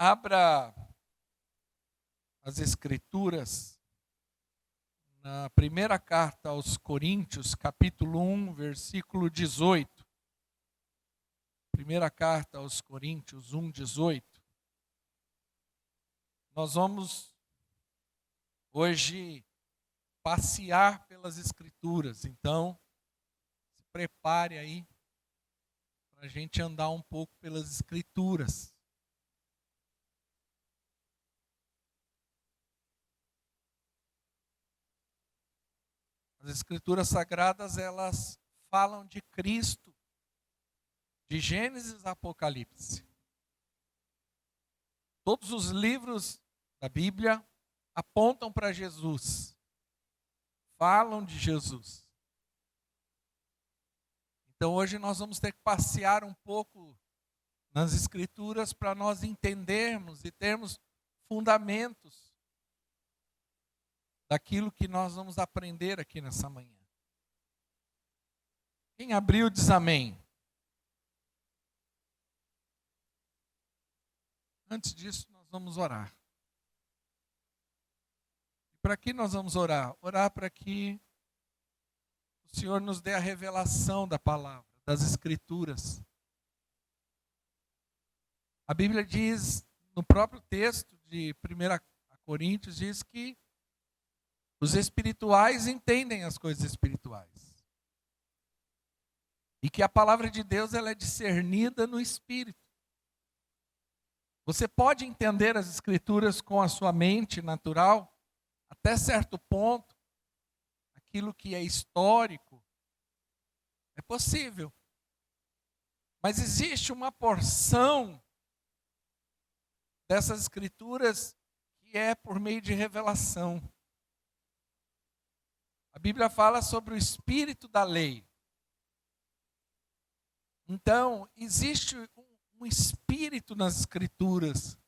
Abra as Escrituras na primeira carta aos Coríntios, capítulo 1, versículo 18. Primeira carta aos Coríntios 1, 18. Nós vamos hoje passear pelas Escrituras, então se prepare aí para a gente andar um pouco pelas Escrituras. As Escrituras Sagradas, elas falam de Cristo, de Gênesis a Apocalipse. Todos os livros da Bíblia apontam para Jesus, falam de Jesus. Então hoje nós vamos ter que passear um pouco nas Escrituras para nós entendermos e termos fundamentos daquilo que nós vamos aprender aqui nessa manhã. Quem abriu diz amém. Antes disso, nós vamos orar. Para que nós vamos orar? Orar para que o Senhor nos dê a revelação da palavra, das Escrituras. A Bíblia diz, no próprio texto de 1 Coríntios, diz que os espirituais entendem as coisas espirituais. E que a palavra de Deus ela é discernida no Espírito. Você pode entender as Escrituras com a sua mente natural, até certo ponto, aquilo que é histórico, é possível. Mas existe uma porção dessas Escrituras que é por meio de revelação. A Bíblia fala sobre o espírito da lei. Então, existe um espírito nas Escrituras.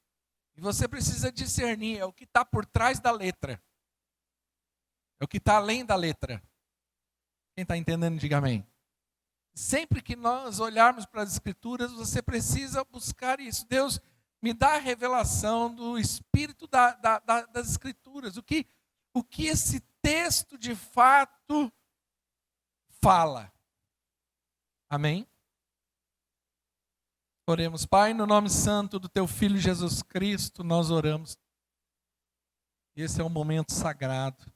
E você precisa discernir, é o que está por trás da letra. É o que está além da letra. Quem está entendendo, diga amém. Sempre que nós olharmos para as Escrituras, você precisa buscar isso. Deus, me dá a revelação do espírito das Escrituras. O que esse texto de fato fala. Amém? Oremos. Pai, no nome santo do teu Filho Jesus Cristo, nós oramos. Esse é um momento sagrado.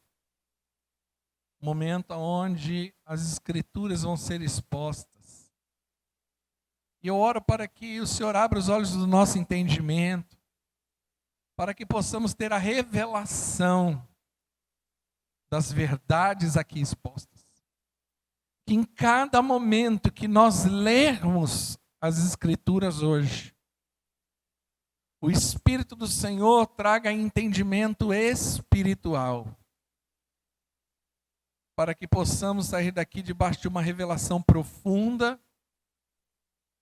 Um momento onde as Escrituras vão ser expostas. E eu oro para que o Senhor abra os olhos do nosso entendimento, para que possamos ter a revelação das verdades aqui expostas. Que em cada momento que nós lermos as Escrituras hoje, o Espírito do Senhor traga entendimento espiritual, para que possamos sair daqui debaixo de uma revelação profunda,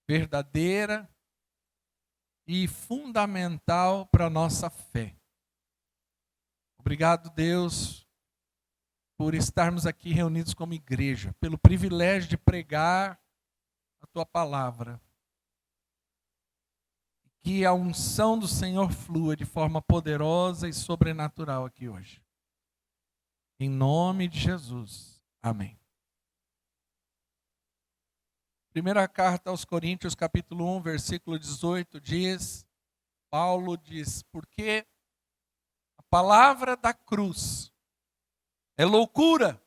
verdadeira e fundamental para a nossa fé. Obrigado, Deus, por estarmos aqui reunidos como igreja, pelo privilégio de pregar a tua palavra. Que a unção do Senhor flua de forma poderosa e sobrenatural aqui hoje. Em nome de Jesus. Amém. Primeira carta aos Coríntios, capítulo 1, versículo 18, Paulo diz, porque a palavra da cruz é loucura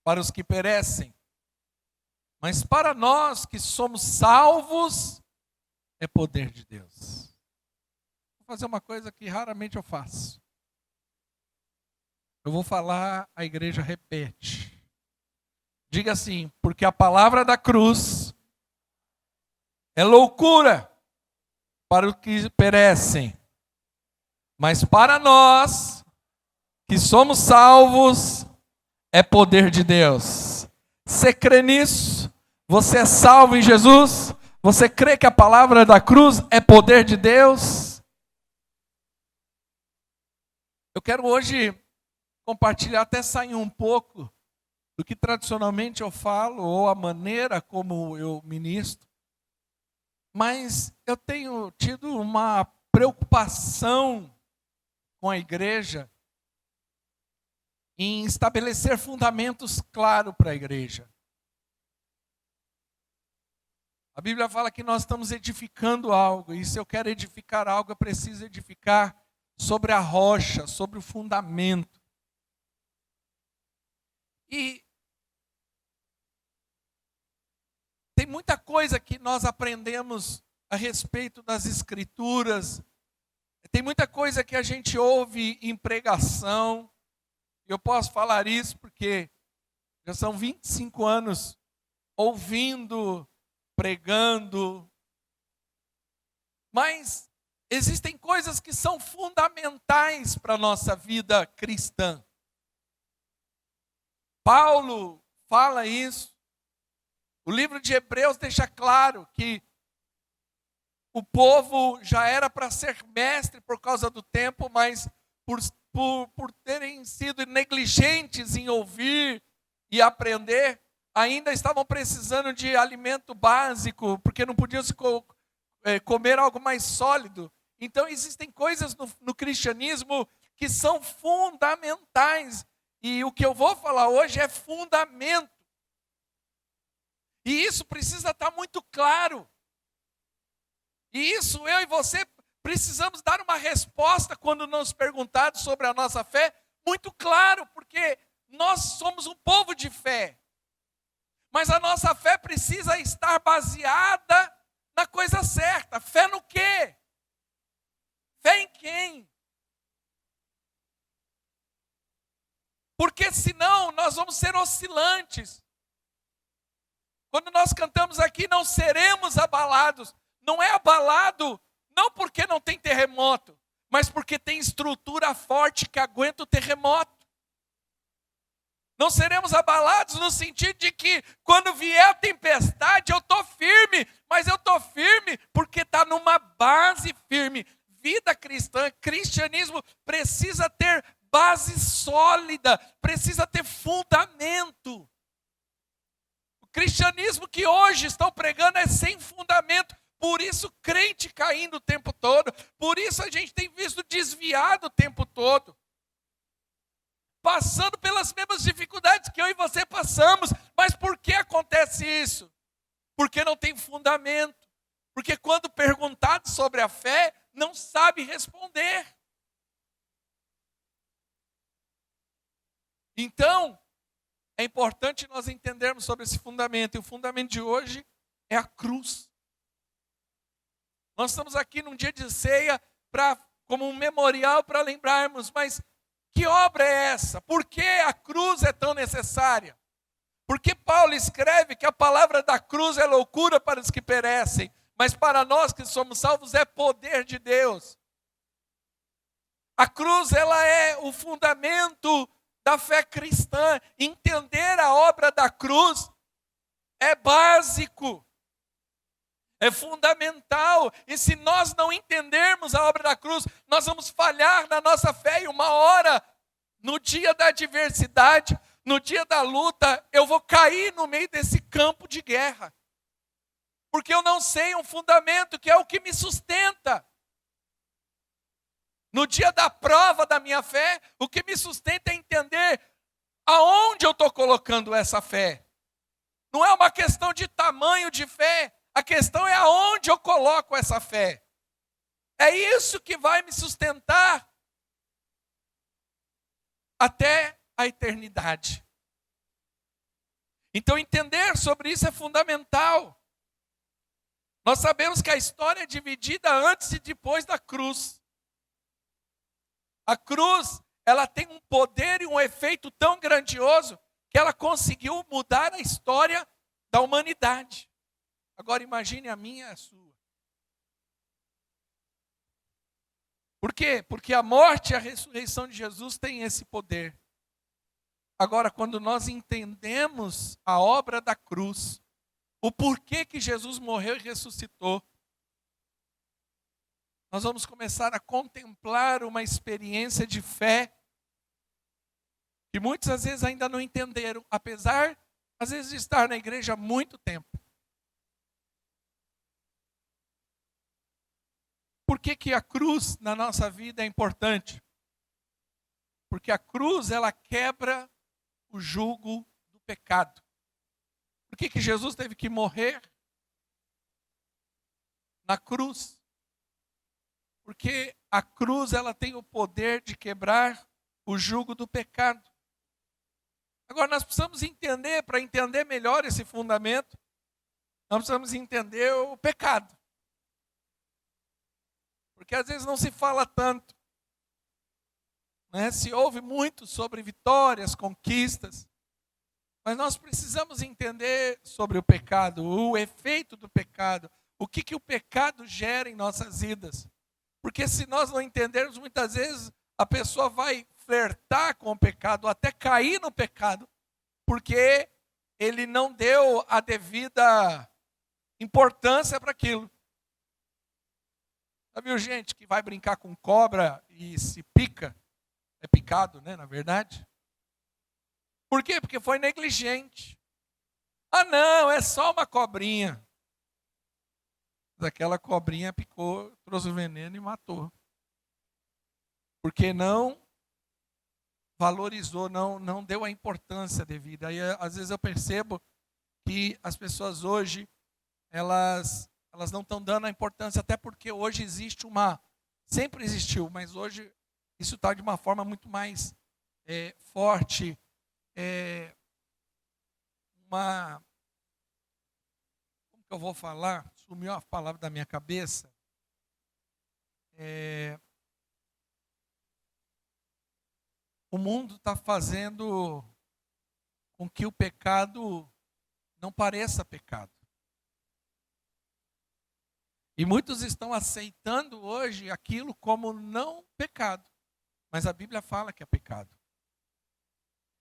para os que perecem, mas para nós que somos salvos, é poder de Deus. Vou fazer uma coisa que raramente eu faço. Eu vou falar, a igreja repete. Diga assim, porque a palavra da cruz é loucura para os que perecem, mas para nós que somos salvos, é poder de Deus. Você crê nisso? Você é salvo em Jesus? Você crê que a palavra da cruz é poder de Deus? Eu quero hoje compartilhar, até sair um pouco do que tradicionalmente eu falo, ou a maneira como eu ministro. Mas eu tenho tido uma preocupação com a igreja em estabelecer fundamentos claros para a igreja. A Bíblia fala que nós estamos edificando algo, e se eu quero edificar algo, eu preciso edificar sobre a rocha, sobre o fundamento. E tem muita coisa que nós aprendemos a respeito das Escrituras, tem muita coisa que a gente ouve em pregação. Eu posso falar isso porque já são 25 anos ouvindo, pregando. Mas existem coisas que são fundamentais para a nossa vida cristã. Paulo fala isso. O livro de Hebreus deixa claro que o povo já era para ser mestre por causa do tempo, mas por terem sido negligentes em ouvir e aprender, ainda estavam precisando de alimento básico, porque não podiam comer algo mais sólido. Então existem coisas no cristianismo que são fundamentais, e o que eu vou falar hoje é fundamento. E isso precisa estar muito claro. E isso eu e você precisamos dar uma resposta quando nos perguntado sobre a nossa fé, muito claro, porque nós somos um povo de fé. Mas a nossa fé precisa estar baseada na coisa certa. Fé no quê? Fé em quem? Porque senão nós vamos ser oscilantes. Quando nós cantamos aqui, não seremos abalados. Não é abalado, não porque não tem terremoto, mas porque tem estrutura forte que aguenta o terremoto. Não seremos abalados no sentido de que quando vier a tempestade eu estou firme, mas eu estou firme porque está numa base firme. Vida cristã, cristianismo precisa ter base sólida, precisa ter fundamento. O cristianismo que hoje estão pregando é sem fundamento. Por isso crente caindo o tempo todo, por isso a gente tem visto desviado o tempo todo, passando pelas mesmas dificuldades que eu e você passamos. Mas por que acontece isso? Porque não tem fundamento, porque quando perguntado sobre a fé, não sabe responder. Então, é importante nós entendermos sobre esse fundamento, e o fundamento de hoje é a cruz. Nós estamos aqui num dia de ceia como um memorial para lembrarmos, mas que obra é essa? Por que a cruz é tão necessária? Porque Paulo escreve que a palavra da cruz é loucura para os que perecem, mas para nós que somos salvos é poder de Deus. A cruz, ela é o fundamento da fé cristã. Entender a obra da cruz é básico. É fundamental, e se nós não entendermos a obra da cruz, nós vamos falhar na nossa fé, e uma hora, no dia da adversidade, no dia da luta, eu vou cair no meio desse campo de guerra, porque eu não sei um fundamento que é o que me sustenta. No dia da prova da minha fé, o que me sustenta é entender aonde eu estou colocando essa fé. Não é uma questão de tamanho de fé, a questão é aonde eu coloco essa fé. É isso que vai me sustentar até a eternidade. Então entender sobre isso é fundamental. Nós sabemos que a história é dividida antes e depois da cruz. A cruz, ela tem um poder e um efeito tão grandioso que ela conseguiu mudar a história da humanidade. Agora imagine a minha e a sua. Por quê? Porque a morte e a ressurreição de Jesus têm esse poder. Agora, quando nós entendemos a obra da cruz, o porquê que Jesus morreu e ressuscitou, nós vamos começar a contemplar uma experiência de fé que muitas às vezes ainda não entenderam, apesar, às vezes, de estar na igreja há muito tempo. por que que a cruz na nossa vida é importante? Porque a cruz, ela quebra o jugo do pecado. Por que que Jesus teve que morrer na cruz? Porque a cruz, ela tem o poder de quebrar o jugo do pecado. Agora, nós precisamos entender, para entender melhor esse fundamento, nós precisamos entender o pecado. Porque às vezes não se fala tanto, né? Se ouve muito sobre vitórias, conquistas, mas nós precisamos entender sobre o pecado, o efeito do pecado, o que que o pecado gera em nossas vidas. Porque se nós não entendermos, muitas vezes a pessoa vai flertar com o pecado, até cair no pecado, porque ele não deu a devida importância para aquilo. Já viu gente que vai brincar com cobra e se pica? É picado, né, na verdade? Por quê? Porque foi negligente. Ah, não, é só uma cobrinha. Aquela cobrinha picou, trouxe o veneno e matou. Porque não valorizou, não deu a importância devida. Aí, às vezes eu percebo que as pessoas hoje, elas não estão dando a importância, até porque hoje existe sempre existiu, mas hoje isso está de uma forma muito mais forte. Como que eu vou falar? Sumiu a palavra da minha cabeça. O mundo está fazendo com que o pecado não pareça pecado. E muitos estão aceitando hoje aquilo como não pecado. Mas a Bíblia fala que é pecado.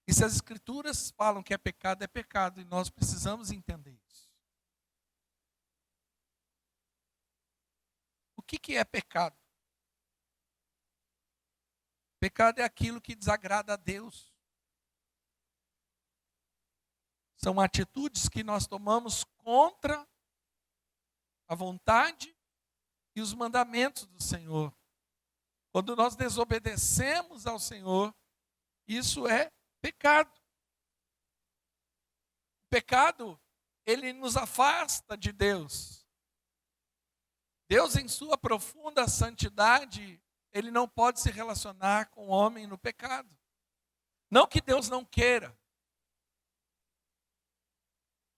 E se as Escrituras falam que é pecado, e nós precisamos entender isso. O que é pecado? Pecado é aquilo que desagrada a Deus. São atitudes que nós tomamos contra a vontade e os mandamentos do Senhor. Quando nós desobedecemos ao Senhor, isso é pecado. O pecado, ele nos afasta de Deus. Deus, em sua profunda santidade, ele não pode se relacionar com o homem no pecado. Não que Deus não queira,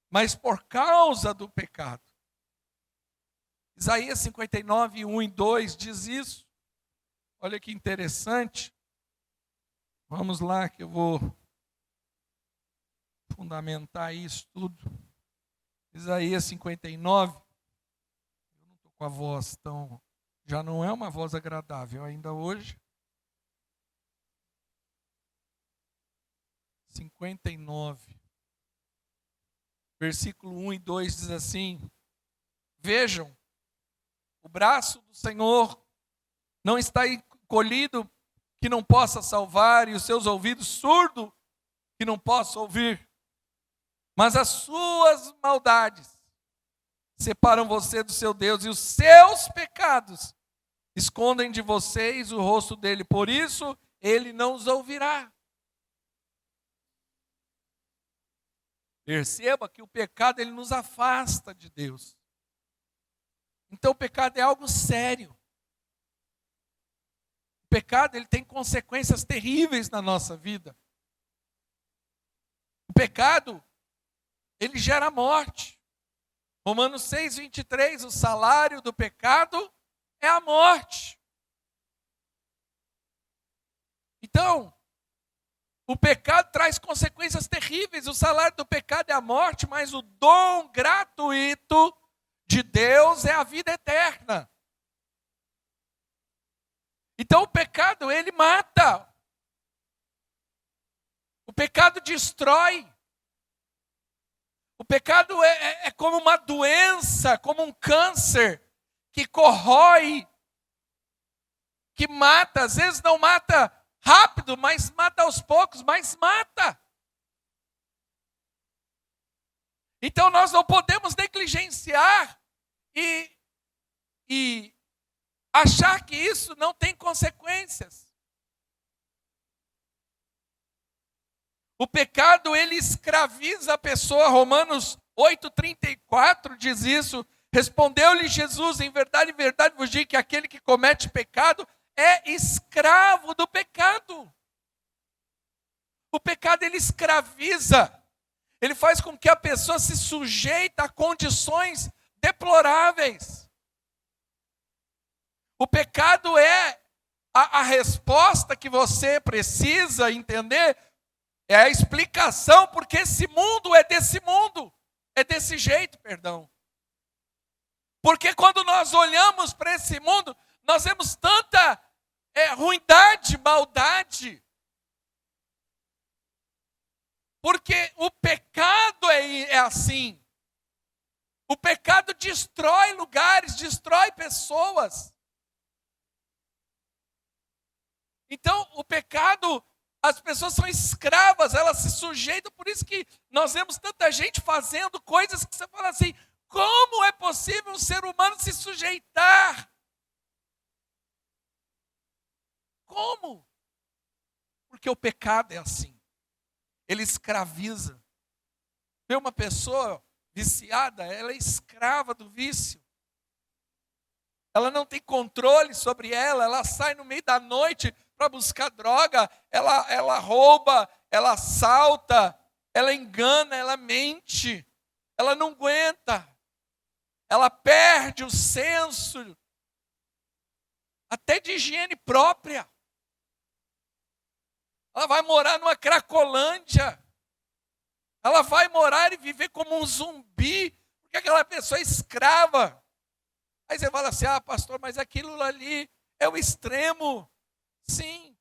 mas por causa do pecado. Isaías 59, 1 e 2 diz isso. Olha que interessante. Vamos lá que eu vou fundamentar isso tudo. Isaías 59. Eu não estou com a voz tão... Já não é uma voz agradável ainda hoje. 59. Versículo 1 e 2 diz assim: Vejam, o braço do Senhor não está encolhido que não possa salvar, e os seus ouvidos surdos que não possa ouvir. Mas as suas maldades separam você do seu Deus, e os seus pecados escondem de vocês o rosto dele. Por isso, ele não os ouvirá. Perceba que o pecado, ele nos afasta de Deus. Então o pecado é algo sério. O pecado, ele tem consequências terríveis na nossa vida. O pecado, ele gera morte. Romanos 6, 23, o salário do pecado é a morte. Então, o pecado traz consequências terríveis. O salário do pecado é a morte, mas o dom gratuito de Deus é a vida eterna. Então o pecado, ele mata. O pecado destrói. O pecado é como uma doença, como um câncer, que corrói, que mata. Às vezes não mata rápido, mas mata aos poucos, mas mata. Então nós não podemos negligenciar e achar que isso não tem consequências. O pecado, ele escraviza a pessoa. Romanos 8,34 diz isso. Respondeu-lhe Jesus: em verdade vos digo que aquele que comete pecado é escravo do pecado. O pecado, ele escraviza. Ele faz com que a pessoa se sujeite a condições deploráveis. O pecado é a resposta que você precisa entender, é a explicação porque esse mundo é desse mundo, é desse jeito, perdão. Porque quando nós olhamos para esse mundo, nós vemos tanta ruindade, maldade. Porque o pecado é assim. O pecado destrói lugares, destrói pessoas. Então, o pecado, as pessoas são escravas, elas se sujeitam. Por isso que nós vemos tanta gente fazendo coisas que você fala assim: como é possível um ser humano se sujeitar? Como? Porque o pecado é assim. Ele escraviza. Vê uma pessoa viciada, ela é escrava do vício. Ela não tem controle sobre ela sai no meio da noite para buscar droga, ela rouba, ela assalta, ela engana, ela mente, ela não aguenta, ela perde o senso até de higiene própria. Ela vai morar numa cracolândia. Ela vai morar e viver como um zumbi, porque aquela pessoa é escrava. Aí você fala assim: ah, pastor, mas aquilo ali é o extremo. Sim,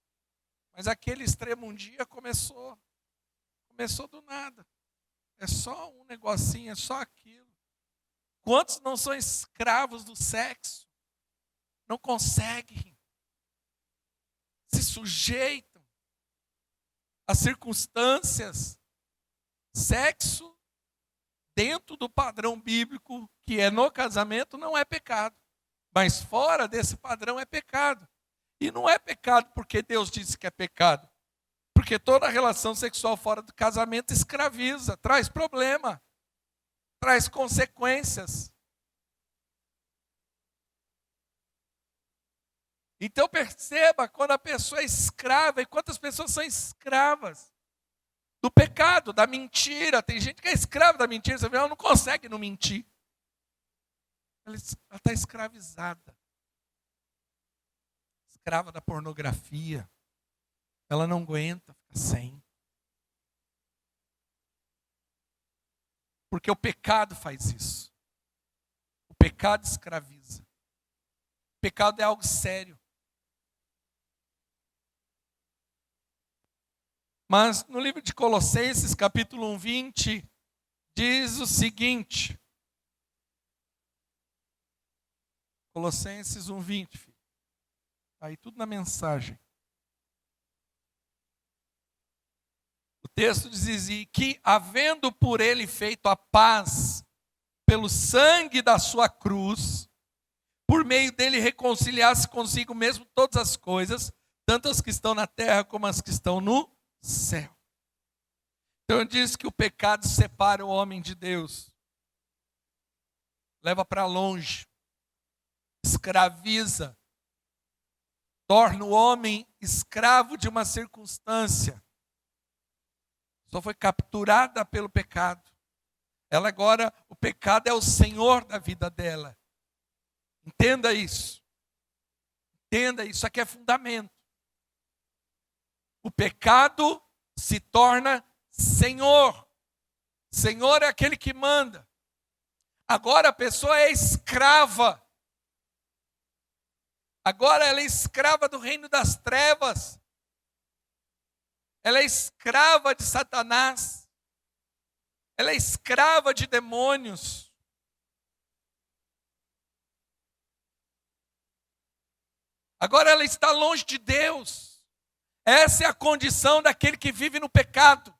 mas aquele extremo um dia começou do nada. É só um negocinho, é só aquilo. Quantos não são escravos do sexo? Não conseguem. Se sujeitam as circunstâncias. Sexo, dentro do padrão bíblico, que é no casamento, não é pecado. Mas fora desse padrão é pecado. E não é pecado porque Deus disse que é pecado. Porque toda relação sexual fora do casamento escraviza, traz problema, traz consequências. Então perceba, quando a pessoa é escrava, e quantas pessoas são escravas do pecado, da mentira. Tem gente que é escrava da mentira, você vê, ela não consegue não mentir. Ela está escravizada. Escrava da pornografia. Ela não aguenta ficar sem. Porque o pecado faz isso. O pecado escraviza. O pecado é algo sério. Mas no livro de Colossenses, capítulo 1, 20, diz o seguinte. Colossenses 1, 20, filho. Aí tudo na mensagem. O texto diz que, havendo por ele feito a paz pelo sangue da sua cruz, por meio dele reconciliasse consigo mesmo todas as coisas, tanto as que estão na terra como as que estão no céu. Então diz que o pecado separa o homem de Deus, leva para longe, escraviza, torna o homem escravo de uma circunstância. Só foi capturada pelo pecado. Ela agora, o pecado é o senhor da vida dela. Entenda isso. Entenda isso, aqui é fundamento. O pecado se torna senhor. Senhor é aquele que manda. Agora a pessoa é escrava. Agora ela é escrava do reino das trevas. Ela é escrava de Satanás. Ela é escrava de demônios. Agora ela está longe de Deus. Essa é a condição daquele que vive no pecado.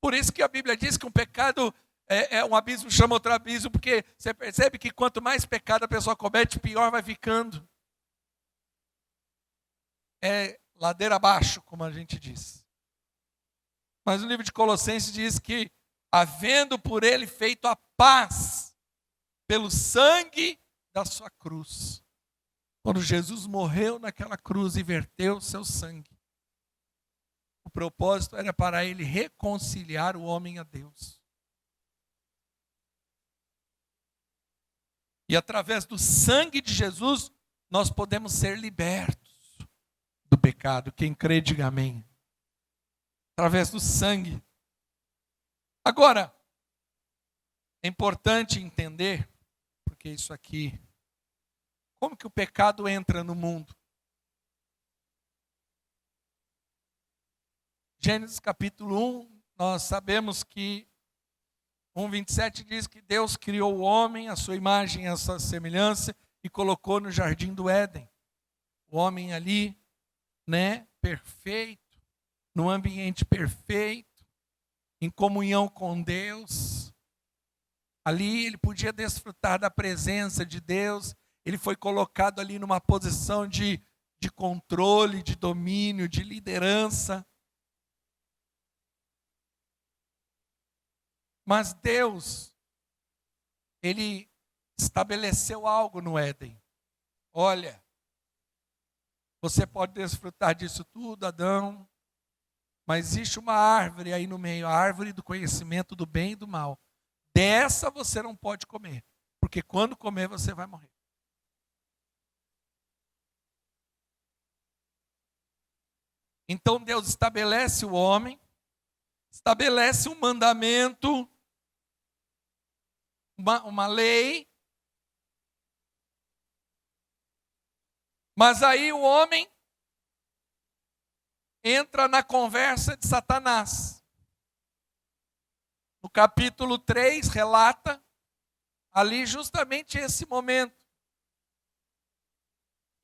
Por isso que a Bíblia diz que o pecado um abismo chama outro abismo, porque você percebe que quanto mais pecado a pessoa comete, pior vai ficando. É ladeira abaixo, como a gente diz. Mas o livro de Colossenses diz que, havendo por ele feito a paz, pelo sangue da sua cruz. Quando Jesus morreu naquela cruz e verteu o seu sangue, o propósito era para ele reconciliar o homem a Deus. E através do sangue de Jesus, nós podemos ser libertos do pecado. Quem crê, diga amém. Através do sangue. Agora, é importante entender, porque isso aqui, como que o pecado entra no mundo? Gênesis capítulo 1, nós sabemos que 1:27 diz que Deus criou o homem, a sua imagem e a sua semelhança, e colocou no jardim do Éden. O homem ali, perfeito, num ambiente perfeito, em comunhão com Deus. Ali ele podia desfrutar da presença de Deus. Ele foi colocado ali numa posição de controle, de domínio, de liderança. Mas Deus, ele estabeleceu algo no Éden. Olha, você pode desfrutar disso tudo, Adão, mas existe uma árvore aí no meio, a árvore do conhecimento do bem e do mal. Dessa você não pode comer, porque quando comer você vai morrer. Então Deus estabelece o homem, estabelece um mandamento, uma lei, mas aí o homem entra na conversa de Satanás. No capítulo 3 relata ali justamente esse momento.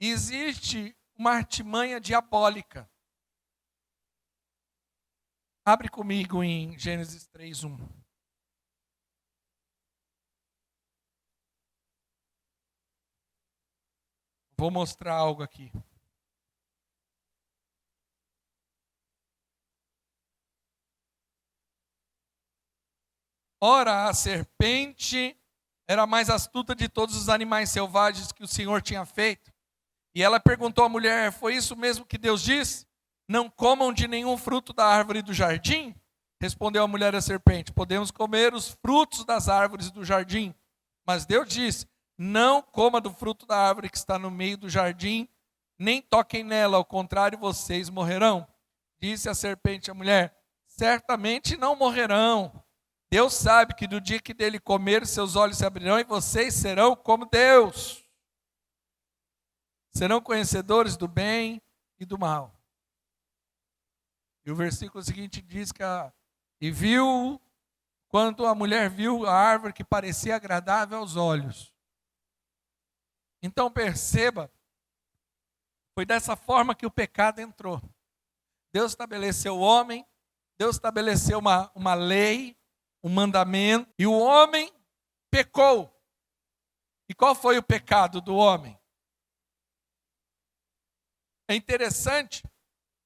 Existe uma artimanha diabólica. Abre comigo em Gênesis 3:1. Vou mostrar algo aqui. Ora, a serpente era mais astuta de todos os animais selvagens que o Senhor tinha feito. E ela perguntou à mulher: foi isso mesmo que Deus disse? Não comam de nenhum fruto da árvore do jardim? Respondeu a mulher à serpente: podemos comer os frutos das árvores do jardim. Mas Deus disse: não coma do fruto da árvore que está no meio do jardim, nem toquem nela, ao contrário, vocês morrerão. Disse a serpente à mulher: certamente não morrerão. Deus sabe que do dia que dele comer, seus olhos se abrirão e vocês serão como Deus. Serão conhecedores do bem e do mal. E o versículo seguinte diz que quando a mulher viu a árvore que parecia agradável aos olhos. Então perceba, foi dessa forma que o pecado entrou. Deus estabeleceu o homem, Deus estabeleceu uma lei, um mandamento, e o homem pecou. E qual foi o pecado do homem? É interessante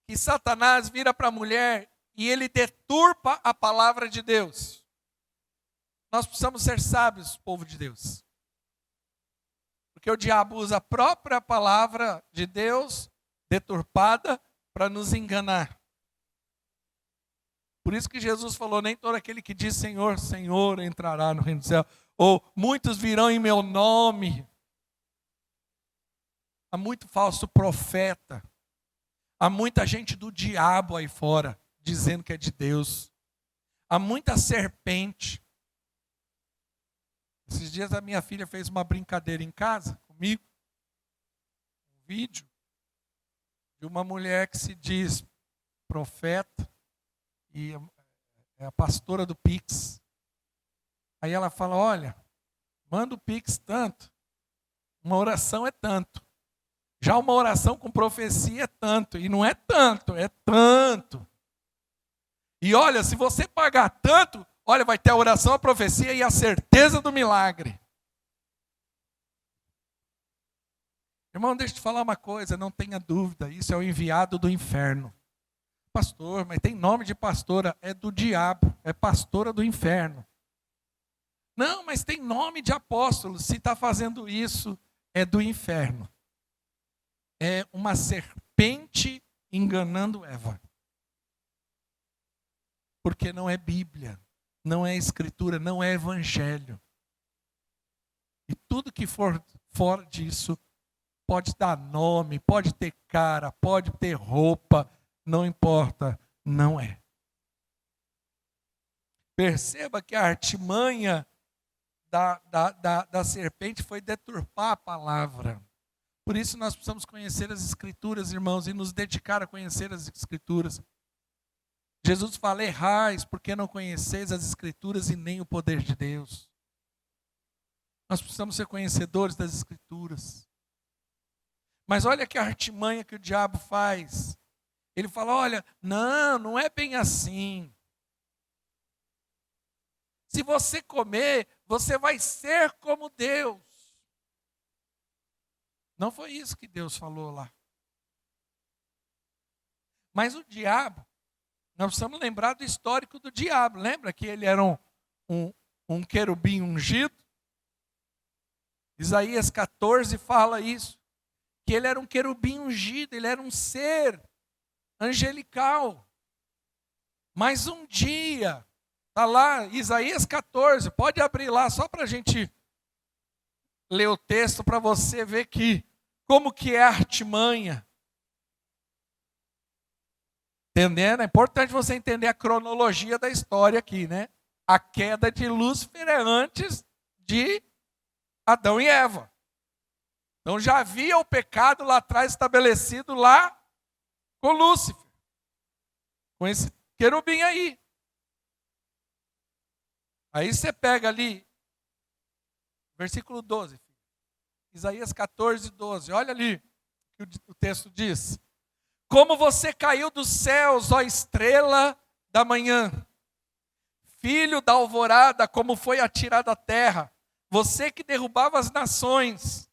que Satanás vira para a mulher e ele deturpa a palavra de Deus. Nós precisamos ser sábios, povo de Deus. Porque o diabo usa a própria palavra de Deus deturpada para nos enganar. Por isso que Jesus falou: nem todo aquele que diz Senhor, Senhor entrará no reino do céu. Ou muitos virão em meu nome. Há muito falso profeta. Há muita gente do diabo aí fora, dizendo que é de Deus. Há muita serpente. Esses dias a minha filha fez uma brincadeira em casa comigo. Um vídeo de uma mulher que se diz profeta e é a pastora do Pix. Aí ela fala: olha, manda o Pix tanto. Uma oração é tanto. Já uma oração com profecia é tanto. E não é tanto, é tanto. E olha, se você pagar tanto, Olha, vai ter a oração, a profecia e a certeza do milagre. Irmão, deixa eu te falar uma coisa, não tenha dúvida, isso é o enviado do inferno. Pastor, mas tem nome de pastora, é do diabo, é pastora do inferno. Não, mas tem nome de apóstolo, se está fazendo isso, é do inferno. É uma serpente enganando Eva. Porque não é Bíblia, não é Escritura, não é Evangelho. E tudo que for fora disso, pode dar nome, pode ter cara, pode ter roupa, não importa, não é. Perceba que a artimanha da serpente foi deturpar a palavra. Por isso nós precisamos conhecer as Escrituras, irmãos, e nos dedicar a conhecer as Escrituras. Jesus fala: errais, porque não conheceis as Escrituras e nem o poder de Deus. Nós precisamos ser conhecedores das Escrituras. Mas olha que artimanha que o diabo faz. Ele fala: olha, não é bem assim. Se você comer, você vai ser como Deus. Não foi isso que Deus falou lá. Mas o diabo, nós precisamos lembrar do histórico do diabo. Lembra que ele era um querubim ungido? Isaías 14 fala isso. Que ele era um querubim ungido, ele era um ser angelical. Mas um dia, está lá, Isaías 14, pode abrir lá só para a gente ler o texto, para você ver como que é a artimanha. Entendendo? É importante você entender a cronologia da história aqui, né? A queda de Lúcifer é antes de Adão e Eva. Então já havia o pecado lá atrás estabelecido lá com Lúcifer. Com esse querubim aí. Aí você pega ali, versículo 12. Isaías 14, 12. Olha ali o que o texto diz. Como você caiu dos céus, ó estrela da manhã, filho da alvorada, como foi atirado à terra, você que derrubava as nações,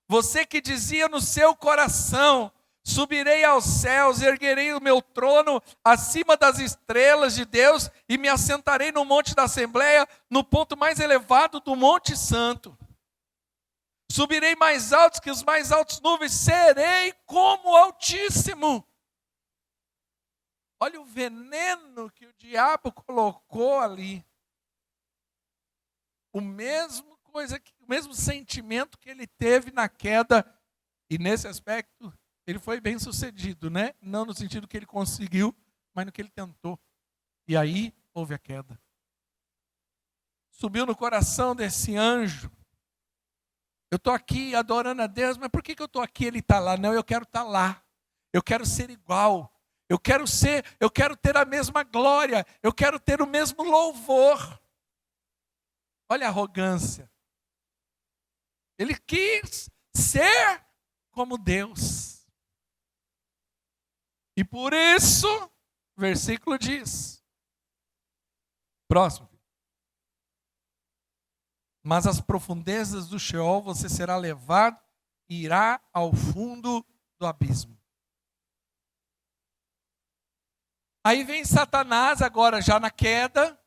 você que dizia no seu coração: subirei aos céus, erguerei o meu trono acima das estrelas de Deus e me assentarei no monte da Assembleia, no ponto mais elevado do Monte Santo. Subirei mais altos que os mais altos nuvens, serei como o Altíssimo. Olha o veneno que o diabo colocou ali. O mesmo sentimento que ele teve na queda, e nesse aspecto ele foi bem sucedido, né? Não no sentido que ele conseguiu, mas no que ele tentou. E aí houve a queda. Subiu no coração desse anjo. Eu estou aqui adorando a Deus, mas por que eu estou aqui e ele está lá? Não, eu quero estar lá. Eu quero ser igual. Eu quero ter a mesma glória. Eu quero ter o mesmo louvor. Olha a arrogância. Ele quis ser como Deus. E por isso, o versículo diz. Próximo. Mas às profundezas do Sheol você será levado e irá ao fundo do abismo. Aí vem Satanás agora já na queda,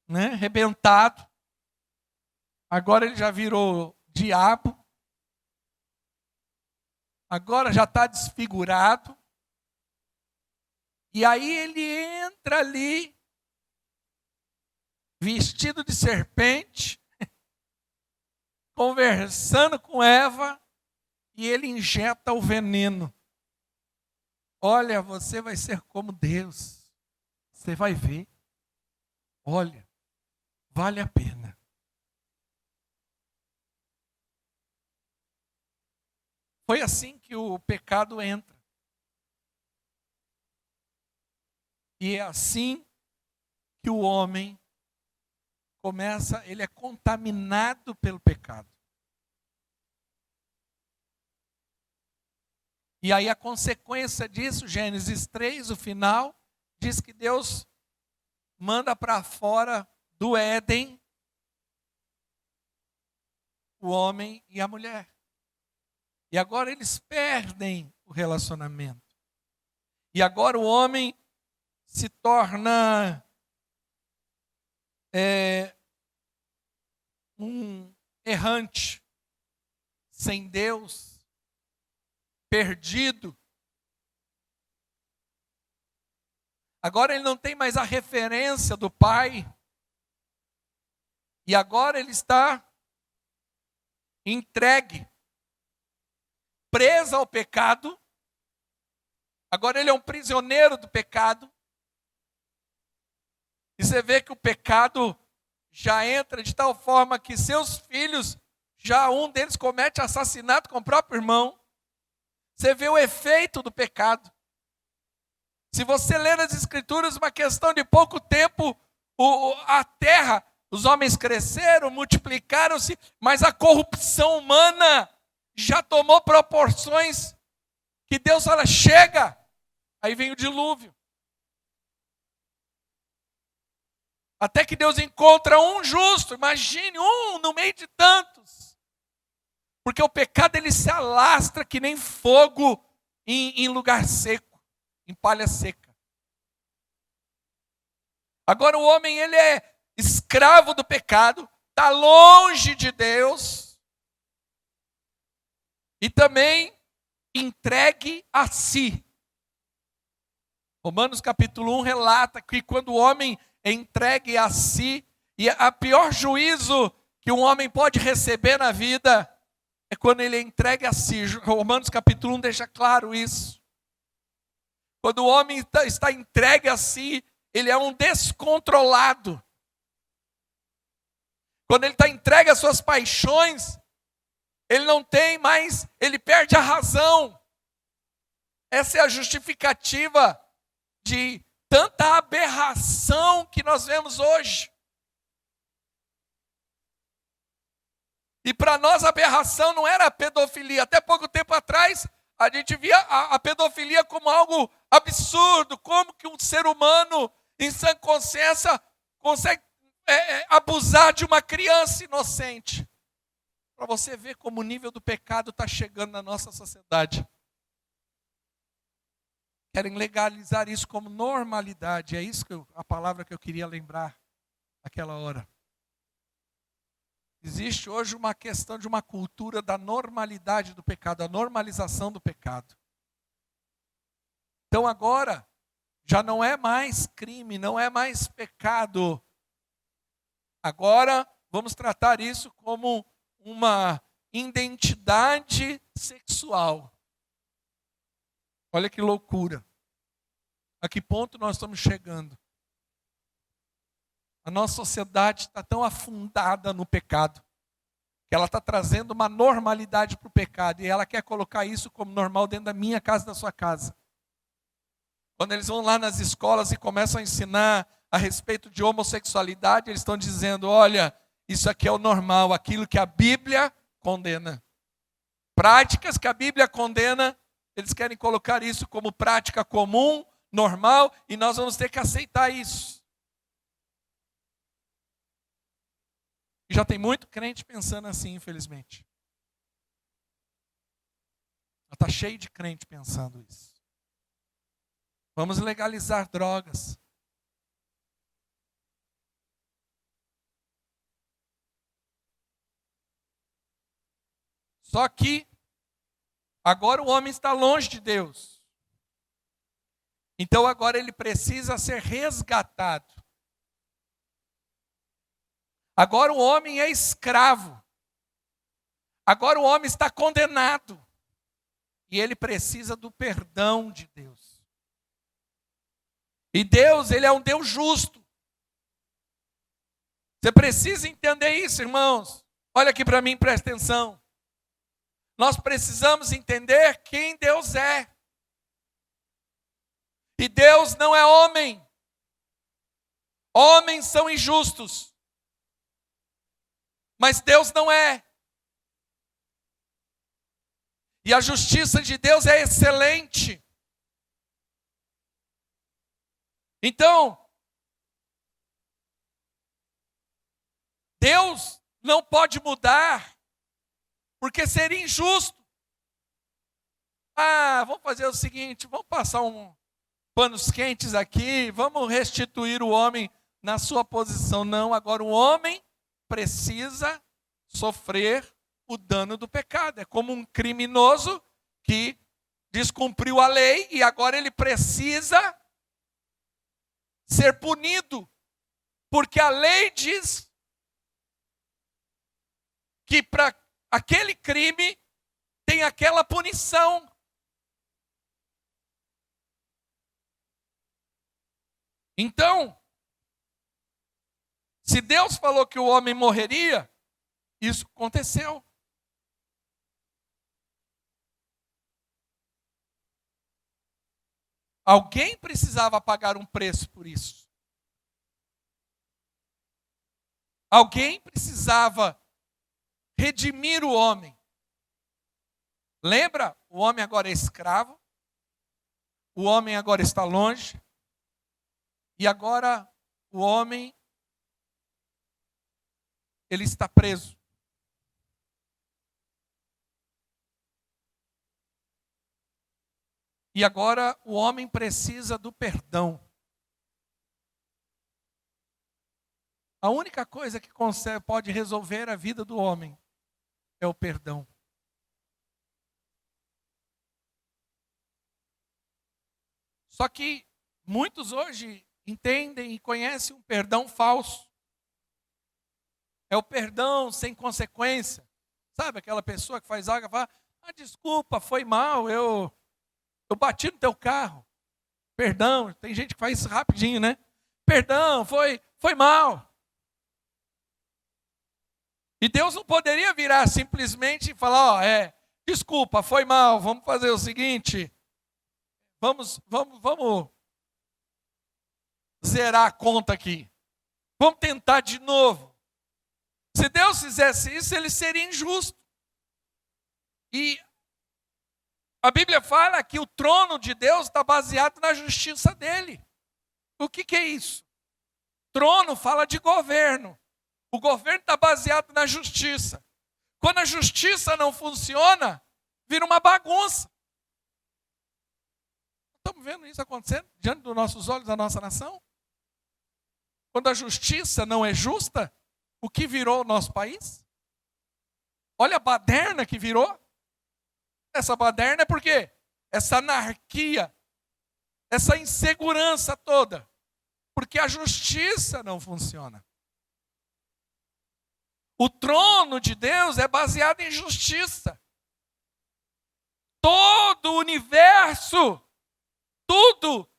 né, arrebentado. Agora ele já virou diabo. Agora já está desfigurado. E aí ele entra ali, vestido de serpente, conversando com Eva, e ele injeta o veneno. Olha, você vai ser como Deus. Você vai ver. Olha, vale a pena. Foi assim que o pecado entra. E é assim que o homem começa, ele é contaminado pelo pecado. E aí a consequência disso, Gênesis 3, o final, diz que Deus manda para fora do Éden o homem e a mulher. E agora eles perdem o relacionamento. E agora o homem se torna um errante, sem Deus, perdido. Agora ele não tem mais a referência do pai. E agora ele está entregue, preso ao pecado. Agora ele é um prisioneiro do pecado. E você vê que o pecado já entra de tal forma que seus filhos, já um deles comete assassinato com o próprio irmão. Você vê o efeito do pecado. Se você ler as Escrituras, uma questão de pouco tempo, a terra, os homens cresceram, multiplicaram-se, mas a corrupção humana já tomou proporções que Deus fala, chega. Aí vem o dilúvio. Até que Deus encontra um justo, imagine, um no meio de tantos. Porque o pecado ele se alastra que nem fogo em lugar seco, em palha seca. Agora o homem ele é escravo do pecado, está longe de Deus e também entregue a si. Romanos capítulo 1 relata que quando o homem é entregue a si, e a pior juízo que um homem pode receber na vida é quando ele é entregue a si. Romanos capítulo 1 deixa claro isso. Quando o homem está entregue a si, ele é um descontrolado. Quando ele está entregue às suas paixões, ele não tem mais, ele perde a razão. Essa é a justificativa de tanta aberração que nós vemos hoje. E para nós a aberração não era a pedofilia. Até pouco tempo atrás, a gente via a pedofilia como algo absurdo. Como que um ser humano, em sã consciência, consegue abusar de uma criança inocente? Para você ver como o nível do pecado está chegando na nossa sociedade. Querem legalizar isso como normalidade. É isso a palavra que eu queria lembrar naquela hora. Existe hoje uma questão de uma cultura da normalidade do pecado, a normalização do pecado. Então agora, já não é mais crime, não é mais pecado. Agora, vamos tratar isso como uma identidade sexual. Olha que loucura. A que ponto nós estamos chegando? A nossa sociedade está tão afundada no pecado, que ela está trazendo uma normalidade para o pecado, e ela quer colocar isso como normal dentro da minha casa, da sua casa. Quando eles vão lá nas escolas e começam a ensinar a respeito de homossexualidade, eles estão dizendo, olha, isso aqui é o normal, aquilo que a Bíblia condena. Práticas que a Bíblia condena, eles querem colocar isso como prática comum, normal, e nós vamos ter que aceitar isso. E já tem muito crente pensando assim, infelizmente. Está cheio de crente pensando isso. Vamos legalizar drogas. Só que agora o homem está longe de Deus. Então agora ele precisa ser resgatado. Agora o homem é escravo. Agora o homem está condenado. E ele precisa do perdão de Deus. E Deus, ele é um Deus justo. Você precisa entender isso, irmãos. Olha aqui para mim, presta atenção. Nós precisamos entender quem Deus é. E Deus não é homem. Homens são injustos. Mas Deus não é. E a justiça de Deus é excelente. Então, Deus não pode mudar, porque seria injusto. Vamos fazer o seguinte, vamos passar panos quentes aqui, vamos restituir o homem na sua posição. Não, agora o homem precisa sofrer o dano do pecado. É como um criminoso que descumpriu a lei e agora ele precisa ser punido, porque a lei diz que para aquele crime tem aquela punição. Então, se Deus falou que o homem morreria, isso aconteceu. Alguém precisava pagar um preço por isso. Alguém precisava redimir o homem. Lembra? O homem agora é escravo. O homem agora está longe. E agora o homem, ele está preso. E agora o homem precisa do perdão. A única coisa que pode resolver a vida do homem é o perdão. Só que muitos hoje entendem e conhecem um perdão falso. É o perdão sem consequência. Sabe aquela pessoa que faz algo e fala, desculpa, foi mal, eu bati no teu carro. Perdão, tem gente que faz isso rapidinho, né? Perdão, foi mal. E Deus não poderia virar simplesmente e falar, desculpa, foi mal, vamos fazer o seguinte, vamos zerar a conta aqui. Vamos tentar de novo. Se Deus fizesse isso, ele seria injusto. E a Bíblia fala que o trono de Deus está baseado na justiça dele. O que é isso? Trono fala de governo. O governo está baseado na justiça. Quando a justiça não funciona, vira uma bagunça. Estamos vendo isso acontecendo diante dos nossos olhos, da nossa nação? Quando a justiça não é justa, o que virou o nosso país? Olha a baderna que virou. Essa baderna é por quê? Essa anarquia, essa insegurança toda. Porque a justiça não funciona. O trono de Deus é baseado em justiça. Todo o universo, tudo,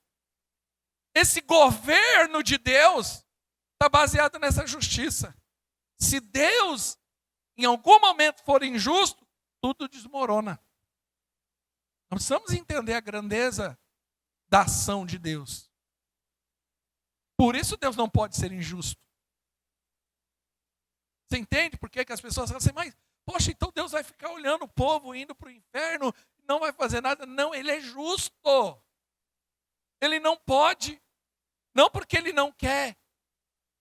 esse governo de Deus está baseado nessa justiça. Se Deus, em algum momento, for injusto, tudo desmorona. Nós precisamos entender a grandeza da ação de Deus. Por isso Deus não pode ser injusto. Você entende por que as pessoas falam assim, mas, poxa, então Deus vai ficar olhando o povo indo para o inferno, não vai fazer nada? Não, ele é justo. Ele não pode, não porque ele não quer,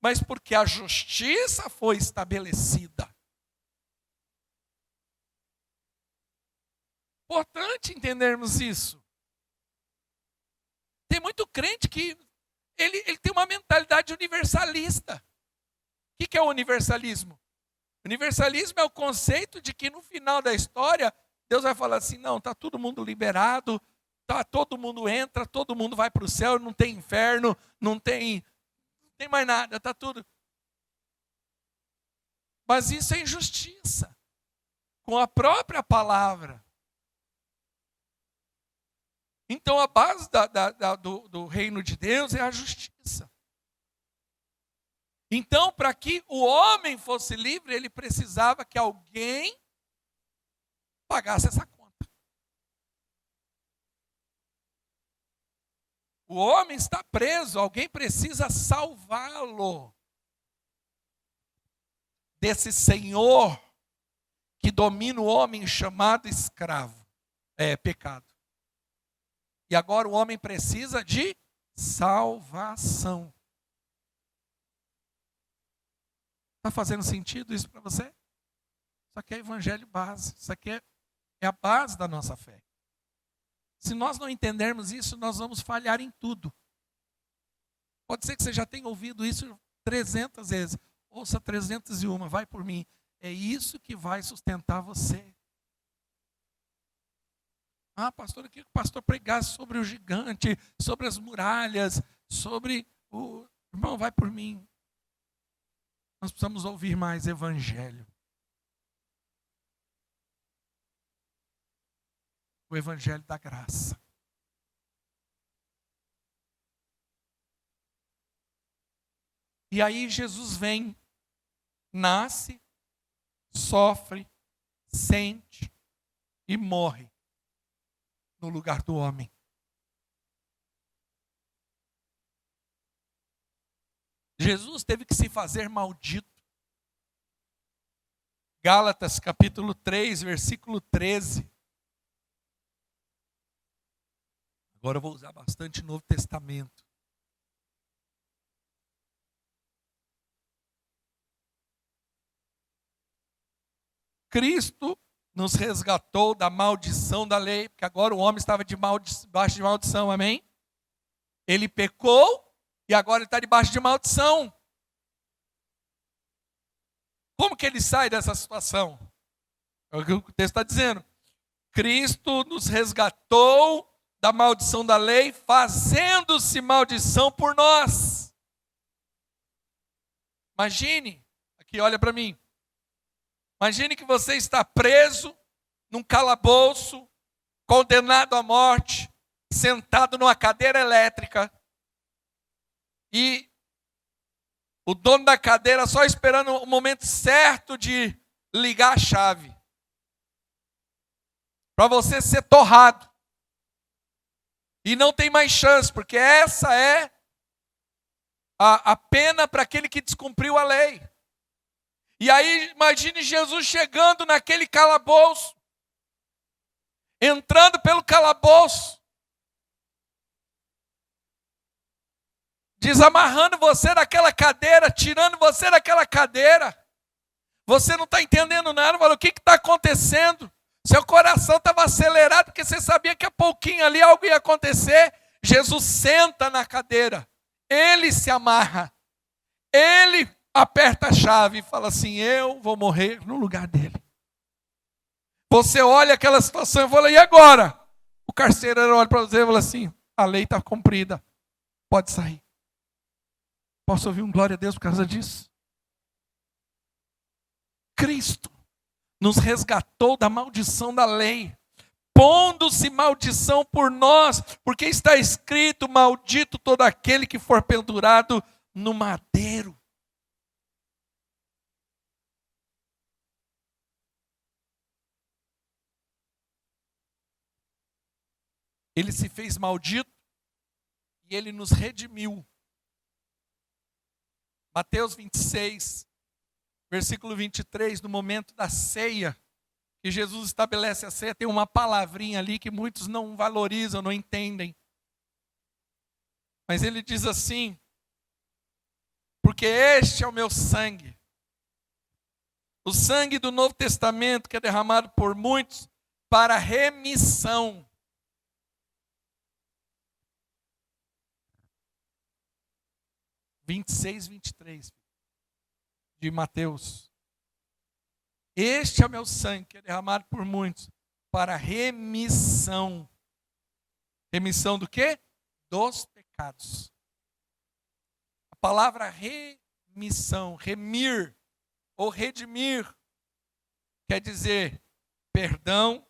mas porque a justiça foi estabelecida. Importante entendermos isso. Tem muito crente que ele tem uma mentalidade universalista. O que é o universalismo? O universalismo é o conceito de que no final da história, Deus vai falar assim, não, está todo mundo liberado, todo mundo entra, todo mundo vai para o céu, não tem inferno, não tem mais nada, está tudo. Mas isso é injustiça. Com a própria palavra. Então a base do reino de Deus é a justiça. Então, para que o homem fosse livre, ele precisava que alguém pagasse essa conta. O homem está preso, alguém precisa salvá-lo desse senhor que domina o homem chamado escravo. É pecado. E agora o homem precisa de salvação. Está fazendo sentido isso para você? Isso aqui é evangelho base. Isso aqui é a base da nossa fé. Se nós não entendermos isso, nós vamos falhar em tudo. Pode ser que você já tenha ouvido isso 300 vezes. Ouça 301, vai por mim. É isso que vai sustentar você. Ah, pastor, eu queria que o pastor pregasse sobre o gigante, sobre as muralhas, sobre o... Irmão, vai por mim. Nós precisamos ouvir mais evangelho. O evangelho da graça. E aí Jesus vem, nasce, sofre, sente e morre no lugar do homem. Jesus teve que se fazer maldito. Gálatas capítulo 3, versículo 13. Agora eu vou usar bastante Novo Testamento. Cristo nos resgatou da maldição da lei, porque agora o homem estava debaixo de maldição, amém? Ele pecou e agora ele está debaixo de maldição. Como que ele sai dessa situação? É o que o texto está dizendo. Cristo nos resgatou da maldição da lei, fazendo-se maldição por nós. Imagine, aqui olha para mim. Imagine que você está preso num calabouço, condenado à morte, sentado numa cadeira elétrica, e o dono da cadeira só esperando o momento certo de ligar a chave, para você ser torrado. E não tem mais chance, porque essa é a pena para aquele que descumpriu a lei. E aí, imagine Jesus chegando naquele calabouço, entrando pelo calabouço, desamarrando você daquela cadeira, tirando você daquela cadeira. Você não está entendendo nada, mas o que está acontecendo? Seu coração estava acelerado, porque você sabia que a pouquinho ali algo ia acontecer. Jesus senta na cadeira, ele se amarra, ele aperta a chave e fala assim: eu vou morrer no lugar dele. Você olha aquela situação e fala: e agora? O carcereiro olha para você e fala assim: a lei está cumprida, pode sair. Posso ouvir um glória a Deus por causa disso? Cristo nos resgatou da maldição da lei, pondo-se maldição por nós, porque está escrito: maldito todo aquele que for pendurado no madeiro. Ele se fez maldito e ele nos redimiu. Mateus 26, versículo 23, no momento da ceia, que Jesus estabelece a ceia, tem uma palavrinha ali que muitos não valorizam, não entendem. Mas ele diz assim: porque este é o meu sangue, o sangue do Novo Testamento que é derramado por muitos para remissão. 26, 23 de Mateus. Este é o meu sangue que é derramado por muitos para remissão. Remissão do quê? Dos pecados. A palavra remissão, remir ou redimir, quer dizer perdão,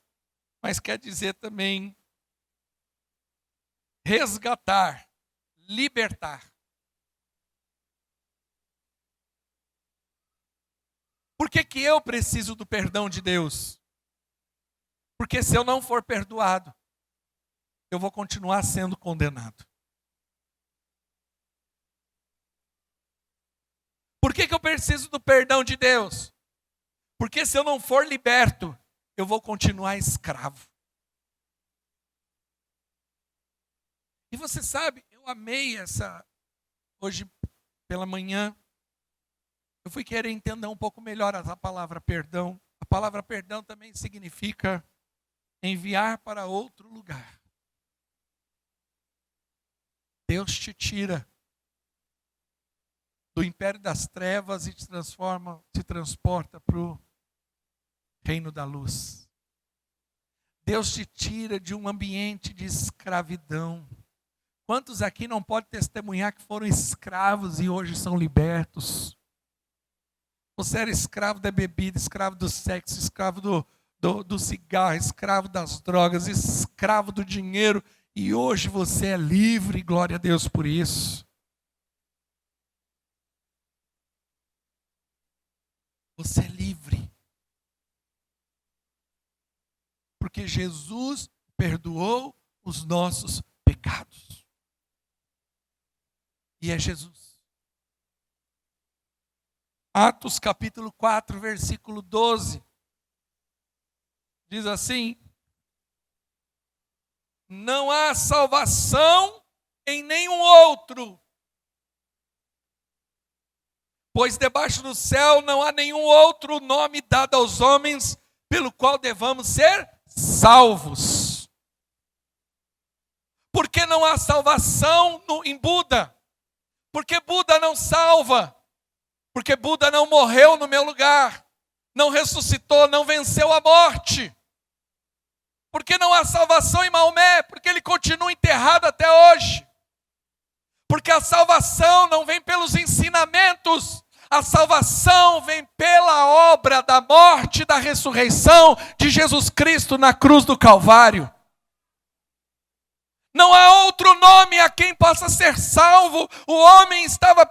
mas quer dizer também resgatar, libertar. Por que que eu preciso do perdão de Deus? Porque se eu não for perdoado, eu vou continuar sendo condenado. Por que que eu preciso do perdão de Deus? Porque se eu não for liberto, eu vou continuar escravo. E você sabe, eu amei hoje pela manhã, eu fui querer entender um pouco melhor a palavra perdão. A palavra perdão também significa enviar para outro lugar. Deus te tira do império das trevas e te transporta para o reino da luz. Deus te tira de um ambiente de escravidão. Quantos aqui não podem testemunhar que foram escravos e hoje são libertos? Você era escravo da bebida, escravo do sexo, escravo do cigarro, escravo das drogas, escravo do dinheiro, e hoje você é livre, glória a Deus por isso. Você é livre. Porque Jesus perdoou os nossos pecados. E é Jesus. Atos capítulo 4, versículo 12. Diz assim: não há salvação em nenhum outro, pois debaixo do céu não há nenhum outro nome dado aos homens pelo qual devamos ser salvos. Por que não há salvação em Buda? Porque Buda não salva. Porque Buda não morreu no meu lugar, não ressuscitou, não venceu a morte. Porque não há salvação em Maomé? Porque ele continua enterrado até hoje. Porque a salvação não vem pelos ensinamentos, a salvação vem pela obra da morte e da ressurreição de Jesus Cristo na cruz do Calvário. Não há outro nome a quem possa ser salvo. O homem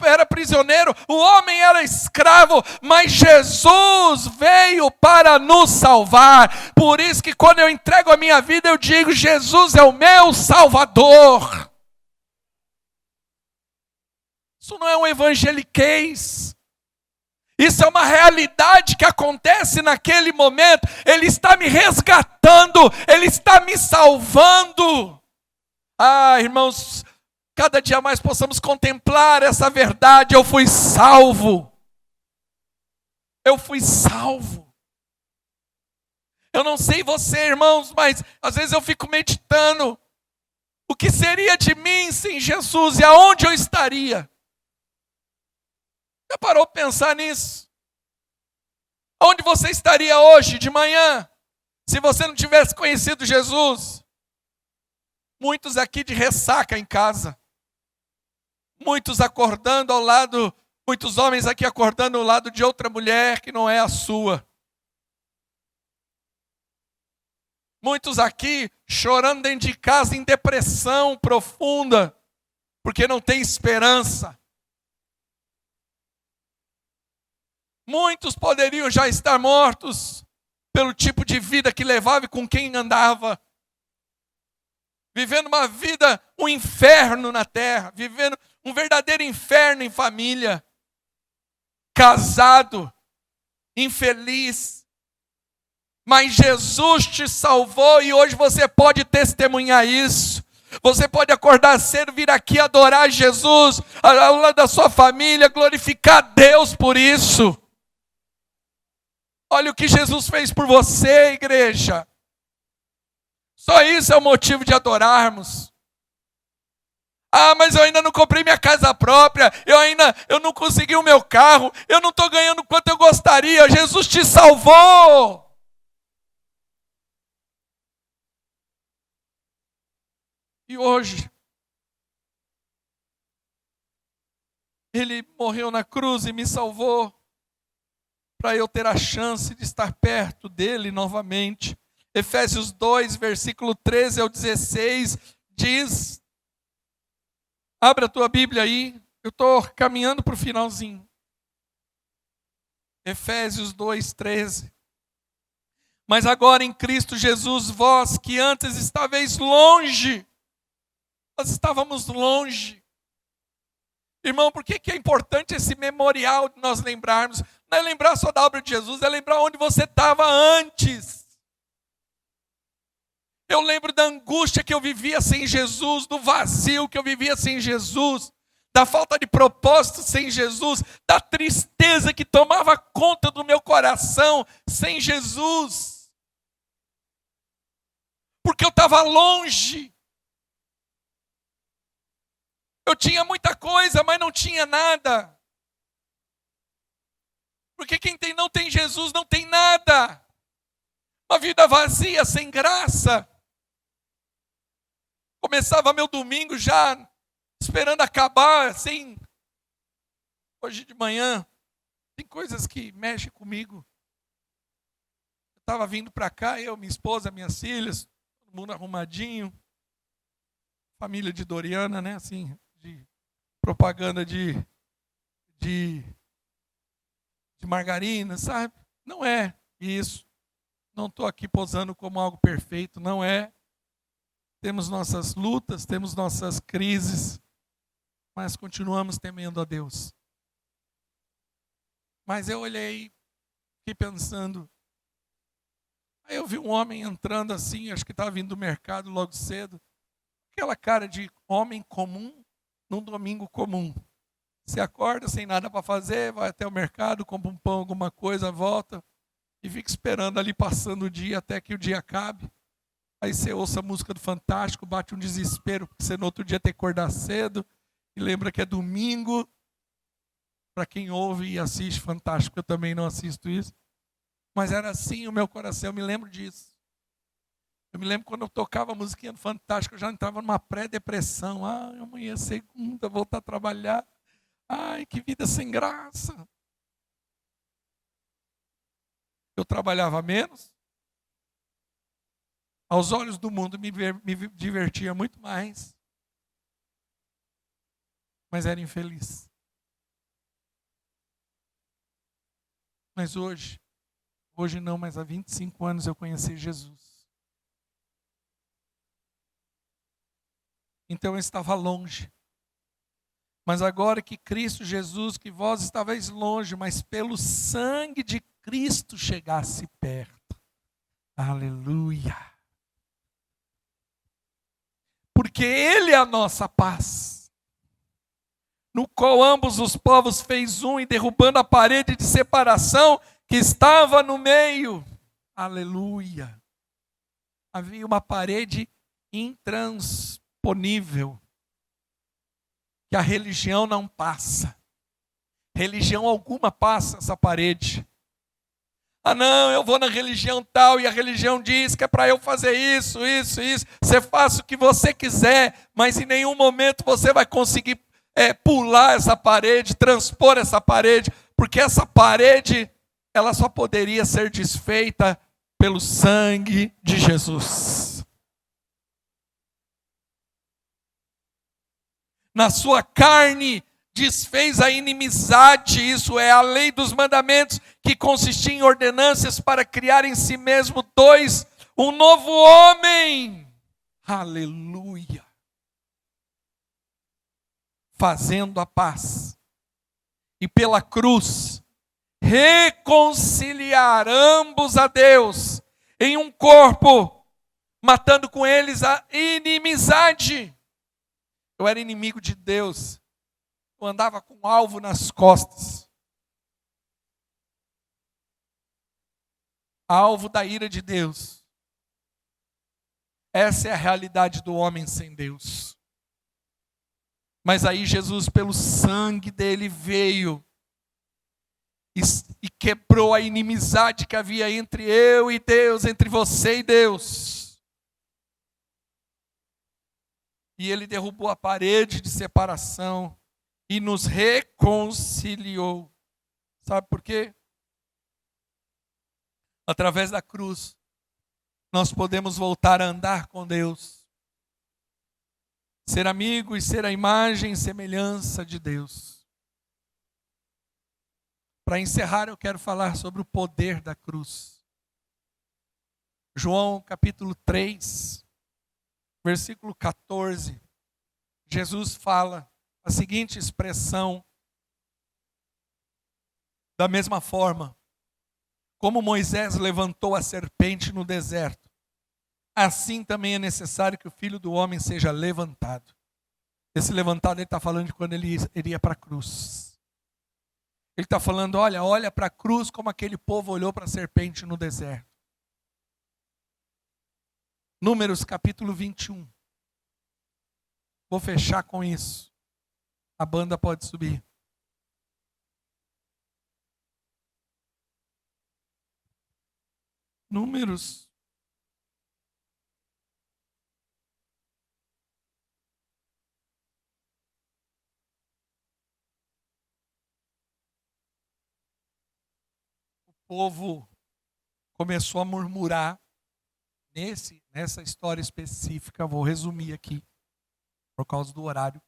era prisioneiro, o homem era escravo, mas Jesus veio para nos salvar. Por isso que quando eu entrego a minha vida, eu digo: Jesus é o meu Salvador. Isso não é um evangeliquez. Isso é uma realidade que acontece naquele momento. Ele está me resgatando, Ele está me salvando. Ah, irmãos, cada dia mais possamos contemplar essa verdade. Eu fui salvo. Eu fui salvo. Eu não sei você, irmãos, mas às vezes eu fico meditando. O que seria de mim sem Jesus e aonde eu estaria? Já parou para pensar nisso? Onde você estaria hoje, de manhã, se você não tivesse conhecido Jesus? Muitos aqui de ressaca em casa. Muitos acordando ao lado, muitos homens aqui acordando ao lado de outra mulher que não é a sua. Muitos aqui chorando dentro de casa em depressão profunda, porque não tem esperança. Muitos poderiam já estar mortos pelo tipo de vida que levava e com quem andava. Vivendo uma vida, um inferno na terra, vivendo um verdadeiro inferno em família, casado, infeliz. Mas Jesus te salvou e hoje você pode testemunhar isso. Você pode acordar cedo, vir aqui adorar Jesus, ao lado da sua família, glorificar a Deus por isso. Olha o que Jesus fez por você, igreja. Só isso é o motivo de adorarmos. Ah, mas eu ainda não comprei minha casa própria, eu não consegui o meu carro, eu não estou ganhando quanto eu gostaria. Jesus te salvou. E hoje, Ele morreu na cruz e me salvou, para eu ter a chance de estar perto dEle novamente. Efésios 2, versículo 13 ao 16, diz, abre a tua Bíblia aí, eu estou caminhando para o finalzinho. Efésios 2, 13. Mas agora em Cristo Jesus, vós que antes estáveis longe, nós estávamos longe. Irmão, por que é importante esse memorial de nós lembrarmos? Não é lembrar só da obra de Jesus, é lembrar onde você estava antes. Eu lembro da angústia que eu vivia sem Jesus, do vazio que eu vivia sem Jesus, da falta de propósito sem Jesus, da tristeza que tomava conta do meu coração sem Jesus. Porque eu estava longe. Eu tinha muita coisa, mas não tinha nada. Porque quem não tem Jesus não tem nada. Uma vida vazia, sem graça. Começava meu domingo já esperando acabar, assim. Hoje de manhã, tem coisas que mexem comigo. Eu estava vindo para cá, eu, minha esposa, minhas filhas, todo mundo arrumadinho. Família de Doriana, né? Assim, de propaganda de margarina, sabe? Não é isso. Não estou aqui posando como algo perfeito, não é. Temos nossas lutas, temos nossas crises, mas continuamos temendo a Deus. Mas eu olhei, fiquei pensando. Aí eu vi um homem entrando assim, acho que estava vindo do mercado logo cedo. Aquela cara de homem comum, num domingo comum. Você acorda sem nada para fazer, vai até o mercado, compra um pão, alguma coisa, volta e fica esperando ali passando o dia até que o dia acabe. Aí você ouça a música do Fantástico, bate um desespero, porque você no outro dia tem que acordar cedo e lembra que é domingo. Para quem ouve e assiste Fantástico, eu também não assisto isso. Mas era assim o meu coração, eu me lembro disso. Eu me lembro quando eu tocava a musiquinha do Fantástico, eu já entrava numa pré-depressão. Amanhã é segunda, voltar a trabalhar. Ai, que vida sem graça. Eu trabalhava menos. Aos olhos do mundo me divertia muito mais. Mas era infeliz. Mas hoje não, mas há 25 anos eu conheci Jesus. Então eu estava longe. Mas agora que Cristo Jesus, que vós estavais longe, mas pelo sangue de Cristo chegasse perto. Aleluia. Porque Ele é a nossa paz, no qual ambos os povos fez um, e derrubando a parede de separação que estava no meio. Aleluia. Havia uma parede intransponível, que a religião não passa. Religião alguma passa essa parede. Não, eu vou na religião tal e a religião diz que é para eu fazer isso. Você faça o que você quiser, mas em nenhum momento você vai conseguir pular essa parede, transpor essa parede, porque essa parede, ela só poderia ser desfeita pelo sangue de Jesus. Na sua carne desfez a inimizade, isso é a lei dos mandamentos, que consistia em ordenanças para criar em si mesmo um novo homem. Aleluia. Fazendo a paz. E pela cruz, reconciliar ambos a Deus em um corpo, matando com eles a inimizade. Eu era inimigo de Deus. Eu andava com um alvo nas costas. Alvo da ira de Deus. Essa é a realidade do homem sem Deus. Mas aí Jesus, pelo sangue dele, veio e quebrou a inimizade que havia entre eu e Deus, entre você e Deus. E ele derrubou a parede de separação e nos reconciliou. Sabe por quê? Através da cruz, nós podemos voltar a andar com Deus. Ser amigo e ser a imagem e semelhança de Deus. Para encerrar, eu quero falar sobre o poder da cruz. João capítulo 3, versículo 14. Jesus fala a seguinte expressão: da mesma forma, como Moisés levantou a serpente no deserto, assim também é necessário que o Filho do Homem seja levantado. Esse levantado, ele está falando de quando ele iria para a cruz. Ele está falando, olha para a cruz como aquele povo olhou para a serpente no deserto. Números capítulo 21. Vou fechar com isso. A banda pode subir. Números. O povo começou a murmurar nessa história específica. Vou resumir aqui, por causa do horário.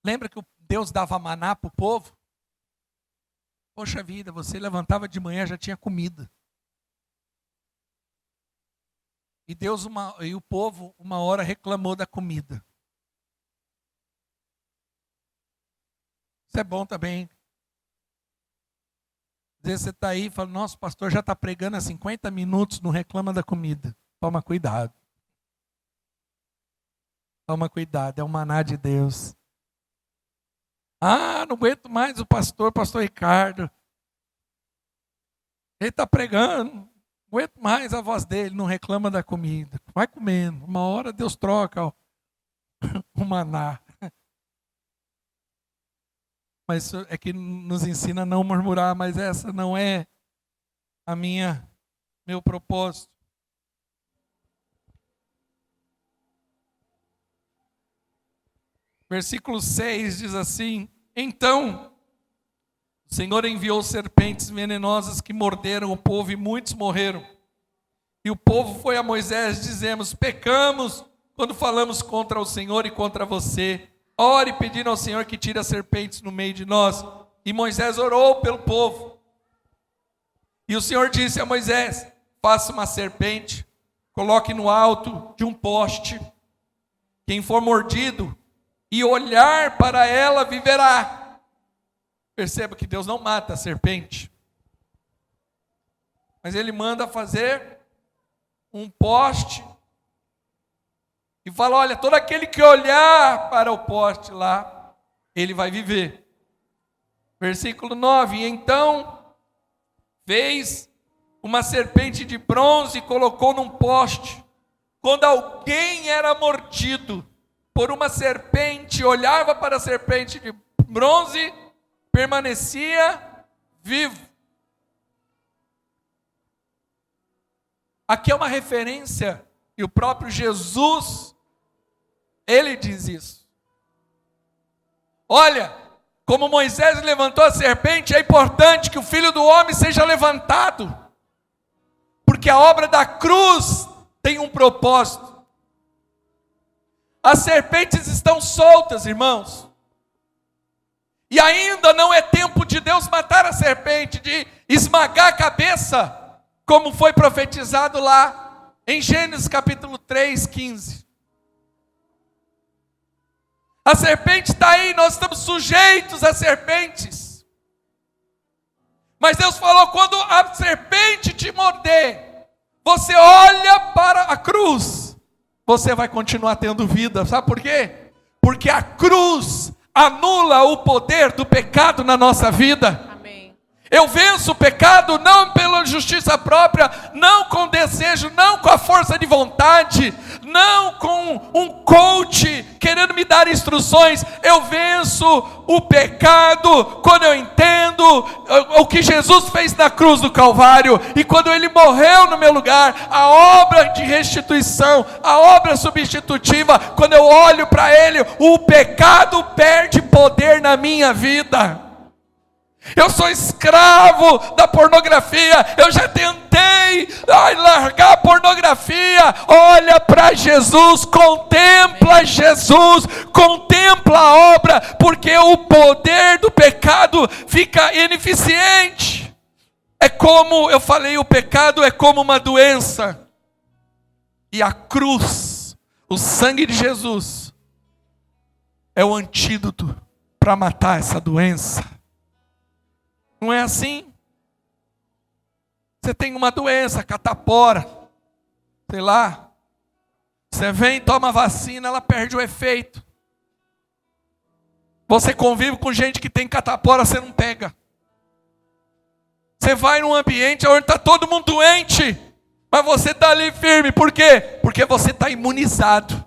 Lembra que Deus dava maná para o povo? Poxa vida, você levantava de manhã, já tinha comida. E o povo, uma hora, reclamou da comida. Isso é bom também. Às vezes você está aí e fala, nossa, o pastor já está pregando há 50 minutos, não reclama da comida. Toma cuidado. Toma cuidado, é o maná de Deus. Ah, não aguento mais o pastor Ricardo. Ele está pregando. Não aguento mais a voz dele, não reclama da comida. Vai comendo. Uma hora Deus troca o maná. Mas isso é que nos ensina a não murmurar, mas essa não é meu propósito. Versículo 6 diz assim: então o Senhor enviou serpentes venenosas que morderam o povo e muitos morreram. E o povo foi a Moisés, dizemos, pecamos quando falamos contra o Senhor e contra você. Ore pedindo ao Senhor que tire as serpentes no meio de nós. E Moisés orou pelo povo. E o Senhor disse a Moisés, faça uma serpente, coloque no alto de um poste. Quem for mordido e olhar para ela viverá. Perceba que Deus não mata a serpente. Mas Ele manda fazer um poste. E fala, olha, todo aquele que olhar para o poste lá, ele vai viver. Versículo 9, e então fez uma serpente de bronze e colocou num poste. Quando alguém era mordido por uma serpente, olhava para a serpente de bronze, permanecia vivo. Aqui é uma referência, e o próprio Jesus, ele diz isso. Olha, como Moisés levantou a serpente, é importante que o Filho do Homem seja levantado, porque a obra da cruz tem um propósito. As serpentes estão soltas, irmãos, e ainda não é tempo de Deus matar a serpente, de esmagar a cabeça, como foi profetizado lá em Gênesis capítulo 3, 15. A serpente está aí, nós estamos sujeitos a serpentes. Mas Deus falou, quando a serpente te morder, você olha para a cruz, você vai continuar tendo vida. Sabe por quê? Porque a cruz anula o poder do pecado na nossa vida. Eu venço o pecado não pela justiça própria, não com desejo, não com a força de vontade, não com um coach querendo me dar instruções. Eu venço o pecado quando eu entendo o que Jesus fez na cruz do Calvário. E quando Ele morreu no meu lugar, a obra de restituição, a obra substitutiva, quando eu olho para Ele, o pecado perde poder na minha vida. Eu sou escravo da pornografia, eu já tentei largar a pornografia. Olha para Jesus, contempla Jesus, contempla a obra, porque o poder do pecado fica ineficiente. É como eu falei, o pecado é como uma doença, e a cruz, o sangue de Jesus, é o antídoto para matar essa doença. Não é assim? Você tem uma doença, catapora, sei lá. Você vem, toma vacina, ela perde o efeito. Você convive com gente que tem catapora, você não pega. Você vai num ambiente onde está todo mundo doente, mas você está ali firme. Por quê? Porque você está imunizado.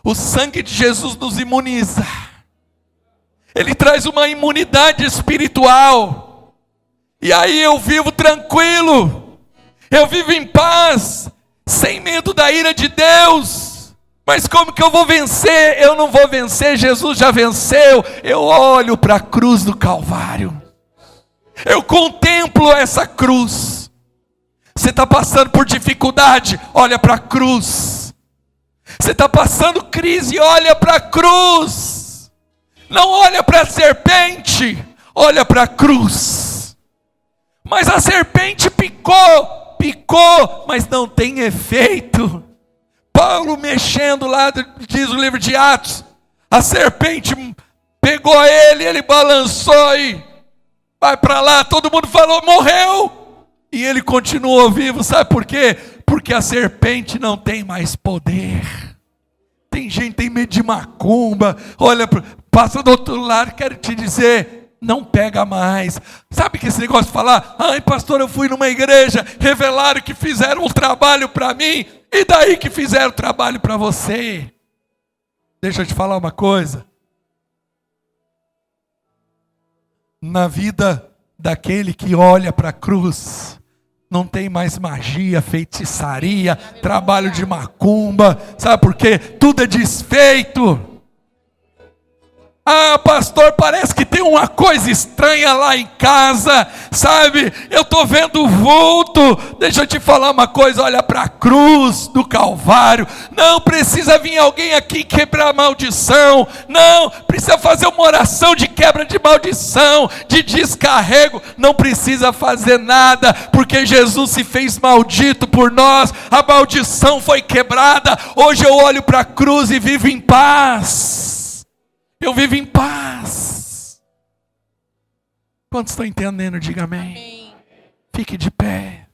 O sangue de Jesus nos imuniza. Ele traz uma imunidade espiritual. E aí eu vivo tranquilo. Eu vivo em paz, sem medo da ira de Deus. Mas como que eu vou vencer? Eu não vou vencer, Jesus já venceu. Eu olho para a cruz do Calvário. Eu contemplo essa cruz. Você está passando por dificuldade? Olha para a cruz. Você está passando crise? Olha para a cruz. Não olha para a serpente, olha para a cruz. Mas a serpente picou, mas não tem efeito. Paulo mexendo lá, diz o livro de Atos, a serpente pegou ele balançou e vai para lá, todo mundo falou, morreu. E ele continuou vivo, sabe por quê? Porque a serpente não tem mais poder. Tem gente que tem medo de macumba, olha, passa do outro lado, quero te dizer, não pega mais. Sabe que esse negócio de falar, ai pastor, eu fui numa igreja, revelaram que fizeram um trabalho para mim, e daí que fizeram trabalho para você? Deixa eu te falar uma coisa. Na vida daquele que olha para a cruz, não tem mais magia, feitiçaria, trabalho de macumba. Sabe por quê? Tudo é desfeito. Ah, pastor, parece que tem uma coisa estranha lá em casa, sabe? Eu estou vendo o vulto. Deixa eu te falar uma coisa, olha para a cruz do Calvário. Não precisa vir alguém aqui quebrar a maldição. Não, precisa fazer uma oração de quebra de maldição, de descarrego. Não precisa fazer nada, porque Jesus se fez maldito por nós. A maldição foi quebrada. Hoje eu olho para a cruz e vivo em paz. Eu vivo em paz. Quantos estão entendendo? Diga amém. Fique de pé.